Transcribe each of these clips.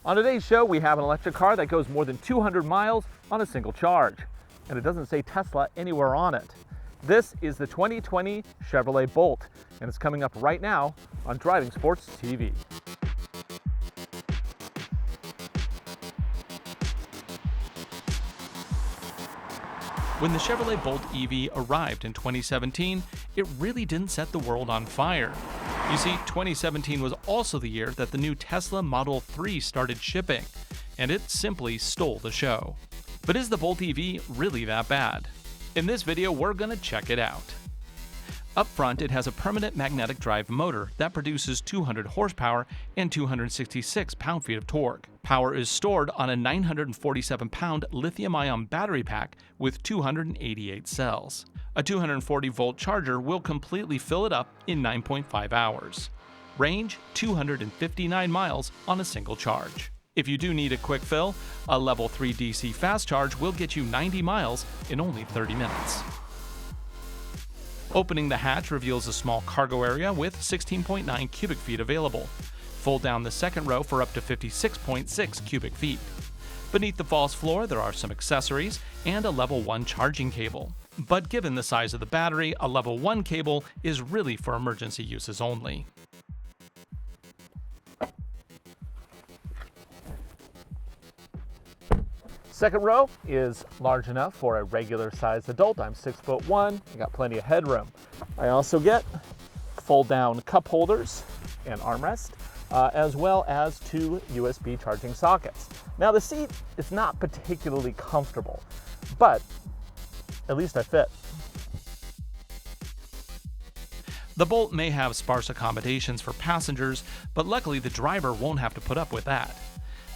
On today's show, we have an electric car that goes more than 200 miles on a single charge, and it doesn't say Tesla anywhere on it. This is the 2020 Chevrolet Bolt, and it's coming up right now on Driving Sports TV. When the Chevrolet Bolt EV arrived in 2017, it really didn't set the world on fire. You see, 2017 was also the year that the new Tesla Model 3 started shipping, and it simply stole the show. But is the Bolt EV really that bad? In this video, we're going to check it out. Up front, it has a permanent magnetic drive motor that produces 200 horsepower and 266 pound-feet of torque. Power is stored on a 947-pound lithium-ion battery pack with 288 cells. A 240-volt charger will completely fill it up in 9.5 hours. Range, 259 miles on a single charge. If you do need a quick fill, a level 3 DC fast charge will get you 90 miles in only 30 minutes. Opening the hatch reveals a small cargo area with 16.9 cubic feet available. Fold down the second row for up to 56.6 cubic feet. Beneath the false floor, there are some accessories and a level 1 charging cable. But given the size of the battery, a level 1 cable is really for emergency uses only. Second row is large enough for a regular sized adult. I'm 6'1", I got plenty of headroom. I also get fold down cup holders and armrest, as well as 2 USB charging sockets. Now the seat is not particularly comfortable, but at least I fit. The Bolt may have sparse accommodations for passengers, but luckily the driver won't have to put up with that.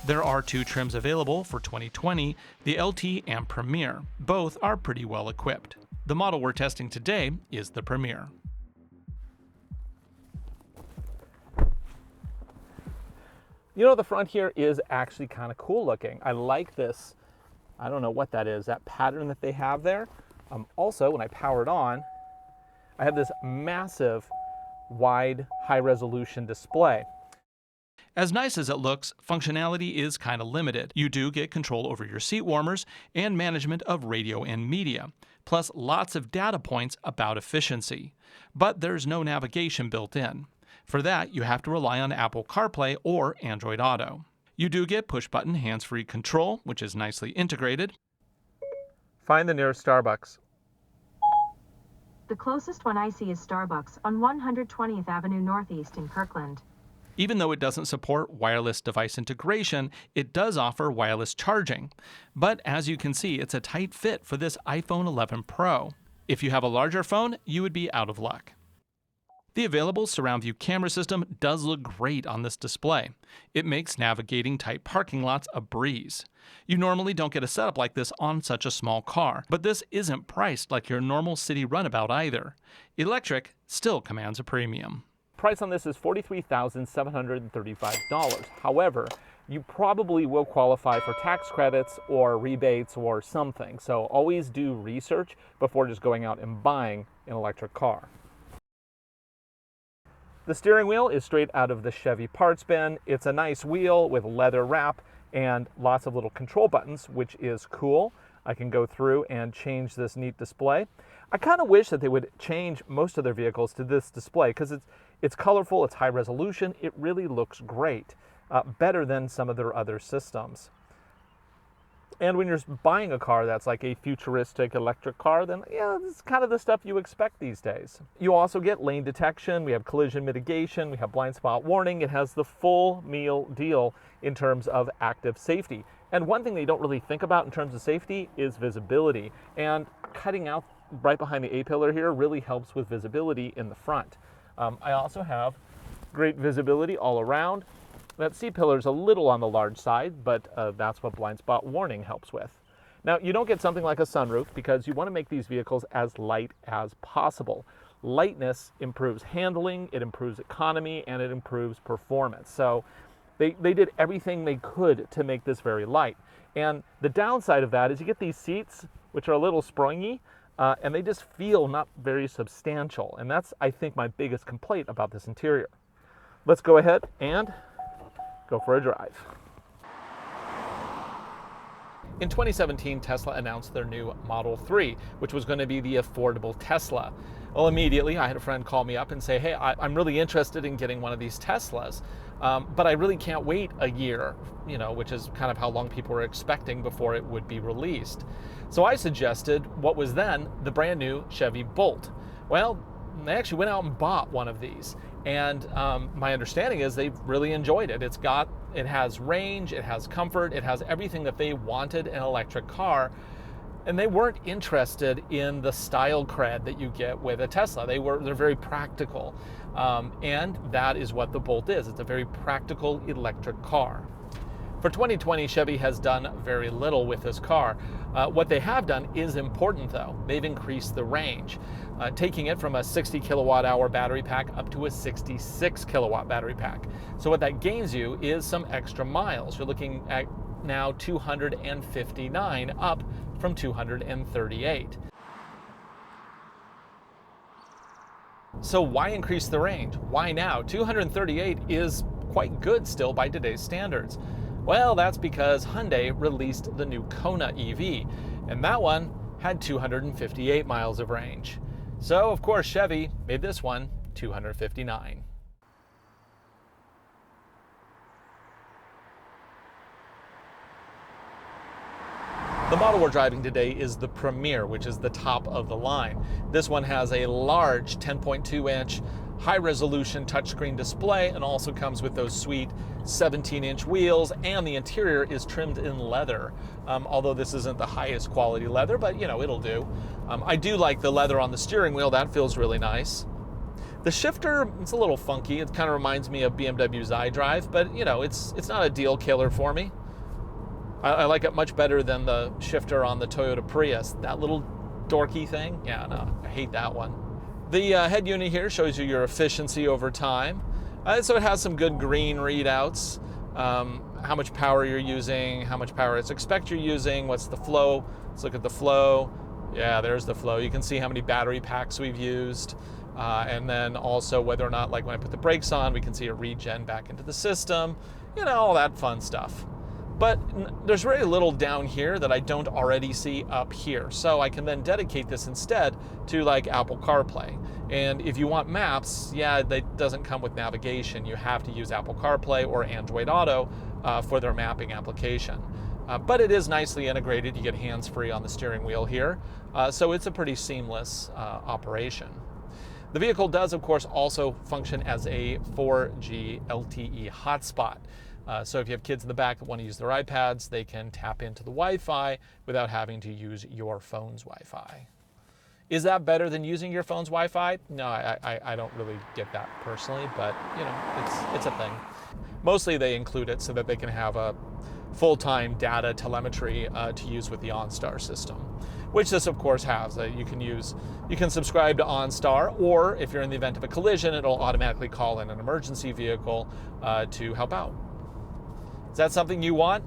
There are 2 trims available for 2020, the LT and Premier. Both are pretty well equipped. The model we're testing today is the Premier. You know, the front here is actually kind of cool looking. I like this, I don't know what that is, that pattern that they have there. Also, when I power it on, I have this massive, wide, high-resolution display. As nice as it looks, functionality is kind of limited. You do get control over your seat warmers and management of radio and media, plus lots of data points about efficiency. But there's no navigation built in. For that, you have to rely on Apple CarPlay or Android Auto. You do get push-button hands-free control, which is nicely integrated. Find the nearest Starbucks. The closest one I see is Starbucks on 120th Avenue Northeast in Kirkland. Even though it doesn't support wireless device integration, it does offer wireless charging. But as you can see, it's a tight fit for this iPhone 11 Pro. If you have a larger phone, you would be out of luck. The available surround view camera system does look great on this display. It makes navigating tight parking lots a breeze. You normally don't get a setup like this on such a small car, but this isn't priced like your normal city runabout either. Electric still commands a premium. Price on this is $43,735. However, you probably will qualify for tax credits or rebates or something. So always do research before just going out and buying an electric car. The steering wheel is straight out of the Chevy parts bin. It's a nice wheel with leather wrap and lots of little control buttons, which is cool. I can go through and change this neat display. I kind of wish that they would change most of their vehicles to this display because it's colorful, it's high resolution, it really looks great, better than some of their other systems. And when you're buying a car that's like a futuristic electric car, then yeah, this is kind of the stuff you expect these days. You also get lane detection, we have collision mitigation, we have blind spot warning. It has the full meal deal in terms of active safety. And one thing they don't really think about in terms of safety is visibility. And cutting out right behind the A-pillar here really helps with visibility in the front. I also have great visibility all around. That C-pillar is a little on the large side, but that's what blind spot warning helps with. Now, you don't get something like a sunroof because you want to make these vehicles as light as possible. Lightness improves handling, it improves economy, and it improves performance. So they did everything they could to make this very light. And the downside of that is you get these seats, which are a little springy, and they just feel not very substantial. And that's, I think, my biggest complaint about this interior. Let's go ahead and go for a drive. In 2017, Tesla announced their new Model 3, which was going to be the affordable Tesla. Well, immediately I had a friend call me up and say, hey, I'm really interested in getting one of these Teslas, but I really can't wait a year, which is kind of how long people were expecting before it would be released. So I suggested what was then the brand new Chevy Bolt. Well, they actually went out and bought one of these. And my understanding is they've really enjoyed it. It has range, it has comfort, it has everything that they wanted in an electric car. And they weren't interested in the style cred that you get with a Tesla. They're very practical. And that is what the Bolt is. It's a very practical electric car. For 2020, Chevy has done very little with this car. What they have done is important though. They've increased the range, taking it from a 60 kilowatt hour battery pack up to a 66 kilowatt battery pack. So what that gains you is some extra miles. You're looking at now 259 up from 238. So why increase the range? Why now? 238 is quite good still by today's standards. Well, that's because Hyundai released the new Kona EV, and that one had 258 miles of range. So, of course, Chevy made this one 259. The model we're driving today is the Premier, which is the top of the line. This one has a large 10.2-inch high-resolution touchscreen display and also comes with those sweet 17-inch wheels, and the interior is trimmed in leather. Although this isn't the highest quality leather, but it'll do. I do like the leather on the steering wheel. That feels really nice. The shifter, it's a little funky. It kind of reminds me of BMW's iDrive, but it's not a deal killer for me. I like it much better than the shifter on the Toyota Prius. That little dorky thing, yeah, no, I hate that one. The head unit here shows you your efficiency over time. So it has some good green readouts, how much power you're using, how much power it's expect you're using, what's the flow. Let's look at the flow. Yeah, there's the flow. You can see how many battery packs we've used. And then also whether or not, like when I put the brakes on, we can see a regen back into the system, all that fun stuff. But there's very little down here that I don't already see up here. So I can then dedicate this instead to like Apple CarPlay. And if you want maps, yeah, that doesn't come with navigation. You have to use Apple CarPlay or Android Auto for their mapping application. But it is nicely integrated. You get hands-free on the steering wheel here. So it's a pretty seamless operation. The vehicle does, of course, also function as a 4G LTE hotspot. So if you have kids in the back that want to use their iPads, they can tap into the Wi-Fi without having to use your phone's Wi-Fi. Is that better than using your phone's Wi-Fi? No, I don't really get that personally, but it's a thing. Mostly they include it so that they can have a full-time data telemetry to use with the OnStar system, which this of course has. You can subscribe to OnStar, or if you're in the event of a collision, it'll automatically call in an emergency vehicle to help out. Is that something you want?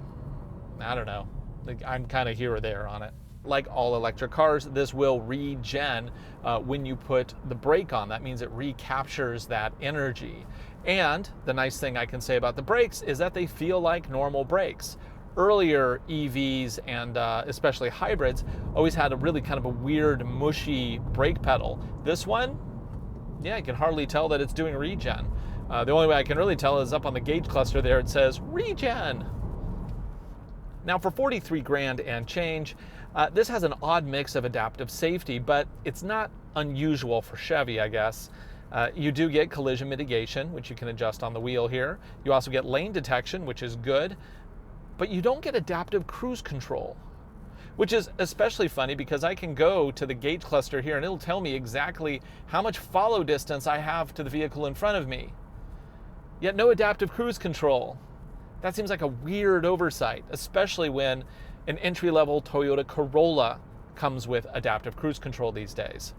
I don't know. I'm kind of here or there on it. Like all electric cars, this will regen when you put the brake on. That means it recaptures that energy. And the nice thing I can say about the brakes is that they feel like normal brakes. Earlier EVs and especially hybrids always had a really kind of a weird, mushy brake pedal. This one, yeah, you can hardly tell that it's doing regen. The only way I can really tell is up on the gauge cluster there, it says regen. Now for 43 grand and change, this has an odd mix of adaptive safety, but it's not unusual for Chevy, I guess. You do get collision mitigation, which you can adjust on the wheel here. You also get lane detection, which is good, but you don't get adaptive cruise control, which is especially funny because I can go to the gauge cluster here and it'll tell me exactly how much follow distance I have to the vehicle in front of me. Yet no adaptive cruise control. That seems like a weird oversight, especially when an entry-level Toyota Corolla comes with adaptive cruise control these days.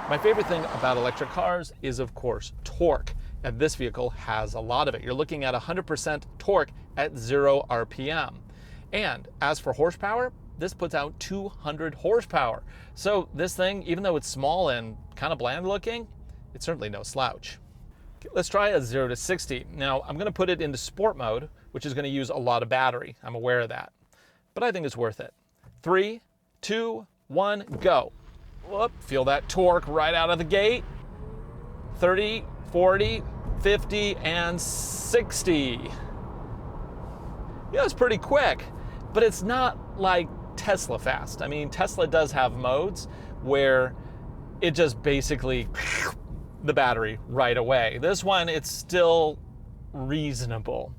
My favorite thing about electric cars is, of course, torque. And this vehicle has a lot of it. You're looking at 100% torque at 0 RPM. And as for horsepower, this puts out 200 horsepower. So this thing, even though it's small and kind of bland looking, it's certainly no slouch. Let's try a 0 to 60. Now, I'm going to put it into sport mode, which is going to use a lot of battery. I'm aware of that. but I think it's worth it. 3, 2, 1, go. Whoop, feel that torque right out of the gate. 30, 40, 50, and 60. Yeah, it's pretty quick, but it's not like Tesla fast. I mean, Tesla does have modes where it just basically the battery right away. This one, it's still reasonable.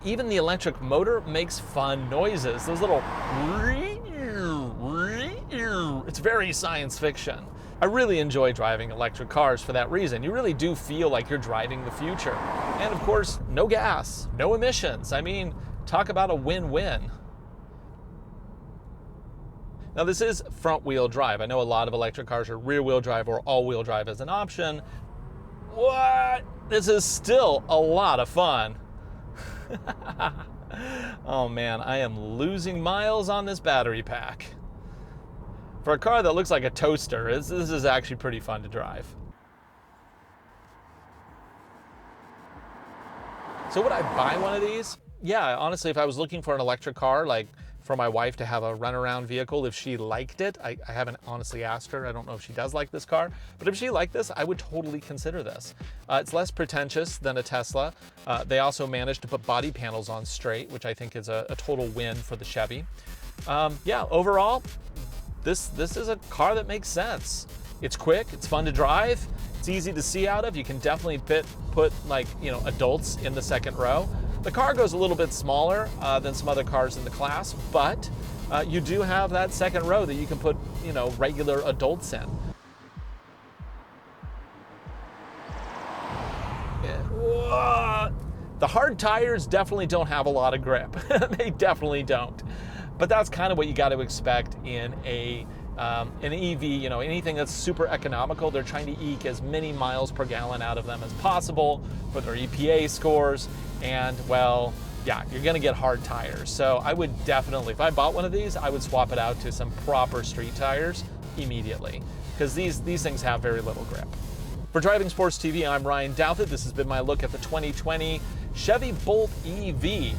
Even the electric motor makes fun noises. Those little, it's very science fiction. I really enjoy driving electric cars for that reason. You really do feel like you're driving the future. And of course, no gas, no emissions. I mean, talk about a win-win. Now this is front-wheel drive. I know a lot of electric cars are rear-wheel drive or all-wheel drive as an option. What? This is still a lot of fun. Oh man, I am losing miles on this battery pack. For a car that looks like a toaster, this is actually pretty fun to drive. So would I buy one of these? Yeah, honestly, if I was looking for an electric car, like for my wife to have a runaround vehicle, if she liked it, I haven't honestly asked her. I don't know if she does like this car, but if she liked this, I would totally consider this. It's less pretentious than a Tesla. They also managed to put body panels on straight, which I think is a total win for the Chevy. Yeah, overall, this is a car that makes sense. It's quick, it's fun to drive, it's easy to see out of. You can definitely put like, you know, adults in the second row. The car goes a little bit smaller than some other cars in the class, but you do have that second row that you can put, you know, regular adults in. The hard tires definitely don't have a lot of grip. They definitely don't. But that's kind of what you got to expect in an EV. You know, anything that's super economical, they're trying to eke as many miles per gallon out of them as possible for their EPA scores. And well, yeah, you're going to get hard tires. So I would definitely, if I bought one of these, I would swap it out to some proper street tires immediately, because these things have very little grip. For Driving Sports TV, I'm Ryan Douthit. This has been my look at the 2020 Chevy Bolt EV.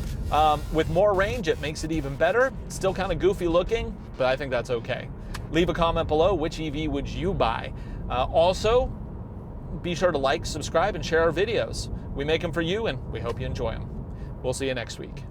With more range, it makes it even better. Still kind of goofy looking, but I think that's okay. Leave a comment below, which EV would you buy? Also, be sure to like, subscribe, and share our videos. We make them for you, and we hope you enjoy them. We'll see you next week.